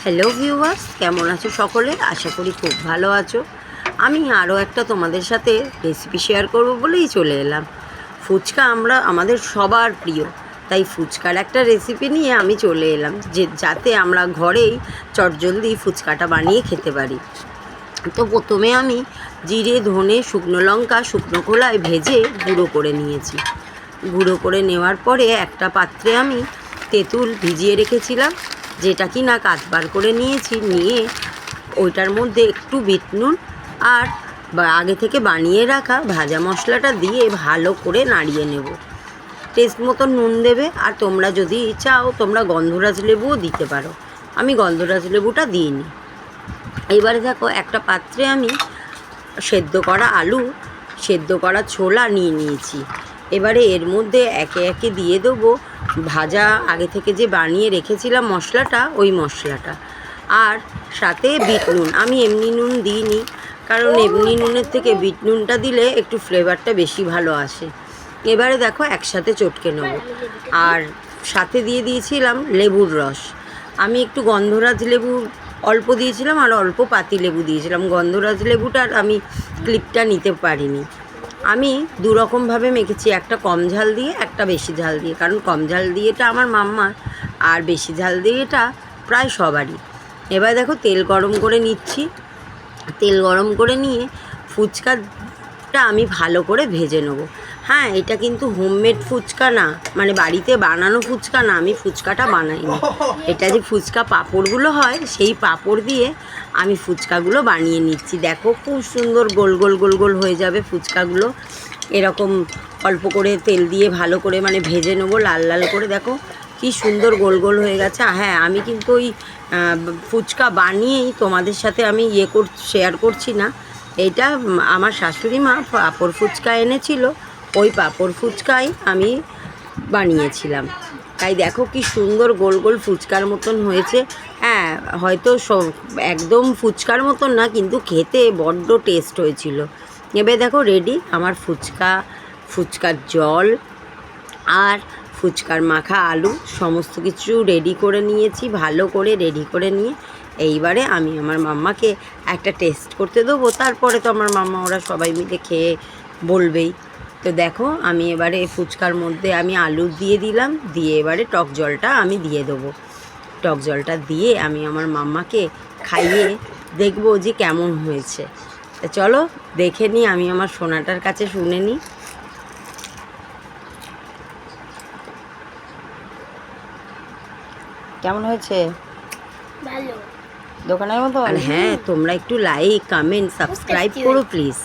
Hello viewers, কেমন আছো সকলে? আশা করি খুব ভালো আছো। আমি আরও একটা তোমাদের সাথে রেসিপি শেয়ার করব বলেই চলে এলাম। ফুচকা আমাদের সবার প্রিয়, তাই ফুচকার একটা রেসিপি নিয়ে আমি চলে এলাম যাতে আমরা ঘরেই চটজলদি ফুচকাটা বানিয়ে খেতে পারি। তো প্রথমে আমি জিরে, ধনে, শুকনো লঙ্কা শুকনো খোলায় ভেজে গুঁড়ো করে নিয়েছি। গুঁড়ো করে নেওয়ার পরে একটা পাত্রে আমি তেঁতুল ভিজিয়ে রেখেছিলাম, যেটা কি না কাটবার করে নিয়েছি। নিয়ে ওইটার মধ্যে একটু বিট নুন আর আগে থেকে বানিয়ে রাখা ভাজা মশলাটা দিয়ে ভালো করে নাড়িয়ে নেব। টেস্ট মতো নুন দেবে, আর তোমরা যদি চাও তোমরা গন্ধরাজ লেবুও দিতে পারো। আমি গন্ধরাজ লেবুটা দিইনি। এবারে দেখো একটা পাত্রে আমি সেদ্ধ করা আলু, সেদ্ধ করা ছোলা নিয়ে নিয়েছি। এবারে এর মধ্যে একে একে দিয়ে দেবো ভাজা আগে থেকে যে বানিয়ে রেখেছিলাম মশলাটা, ওই মশলাটা, আর সাথে বিট নুন। আমি এমনি নুন দিইনি, কারণ এমনি নুনের থেকে বিট নুনটা দিলে একটু ফ্লেভারটা বেশি ভালো আসে। এবারে দেখো একসাথে চটকে নেব। আর সাথে দিয়ে দিয়েছিলাম লেবুর রস। আমি একটু গন্ধরাজ লেবু অল্প দিয়েছিলাম আর অল্প পাতি লেবু দিয়েছিলাম। গন্ধরাজ লেবুটার আমি ক্লিপটা নিতে পারিনি। আমি দুরকমভাবে মেখেছি, একটা কম ঝাল দিয়ে, একটা বেশি ঝাল দিয়ে। কারণ কম ঝাল দিয়েটা আমার মাম্মার, আর বেশি ঝাল দিয়েটা প্রায় সবারই। এবার দেখো তেল গরম করে নিচ্ছি। তেল গরম করে নিয়ে ফুচকাটা আমি ভালো করে ভেজে নেব। হ্যাঁ, এটা কিন্তু হোমমেড ফুচকা না, মানে বাড়িতে বানানো ফুচকা না। আমি ফুচকাটা বানাইনি। এটা যে ফুচকা পাঁপড়গুলো হয়, সেই পাঁপড় দিয়ে আমি ফুচকাগুলো বানিয়ে নিচ্ছি। দেখো খুব সুন্দর গোল গোল গোল গোল হয়ে যাবে ফুচকাগুলো। এরকম অল্প করে তেল দিয়ে ভালো করে মানে ভেজে নেবো লাল লাল করে। দেখো কি সুন্দর গোল গোল হয়ে গেছে। হ্যাঁ, আমি কিন্তু ওই ফুচকা বানিয়েই তোমাদের সাথে আমি শেয়ার করছি না। এটা আমার শাশুড়ি মা পাঁপড় ফুচকা এনেছিল, ওই পাঁপড় ফুচকাই আমি বানিয়েছিলাম। তাই দেখো কি সুন্দর গোল গোল ফুচকার মতন হয়েছে। হ্যাঁ, হয়তো একদম ফুচকার মতন না, কিন্তু খেতে বড্ড টেস্ট হয়েছিল। এবার দেখো রেডি আমার ফুচকার জল আর ফুচকার মাখা আলু সমস্ত কিছু রেডি করে নিয়েছি। ভালো করে রেডি করে নিয়ে এইবারে আমি আমার মাম্মাকে একটা টেস্ট করতে দেবো। তারপরে তো আমার মাম্মা ওরা সবাই মিলে খেয়ে বলবেই। তো দেখো আমি এবারে ফুচকার মধ্যে আমি আলু দিয়ে দিলাম, দিয়ে এবারে টক জলটা আমি দিয়ে দেবো। টক জলটা দিয়ে আমি আমার মাম্মাকে খাইয়ে দেখবো যে কেমন হয়েছে। তো চলো দেখে নিই, আমি আমার সোনাটার কাছে শুনে নিই। কেমন হয়েছে? ভালো, দোকানের মতো? হ্যাঁ, তোমরা একটু লাইক, কমেন্ট, সাবস্ক্রাইব করো প্লিজ।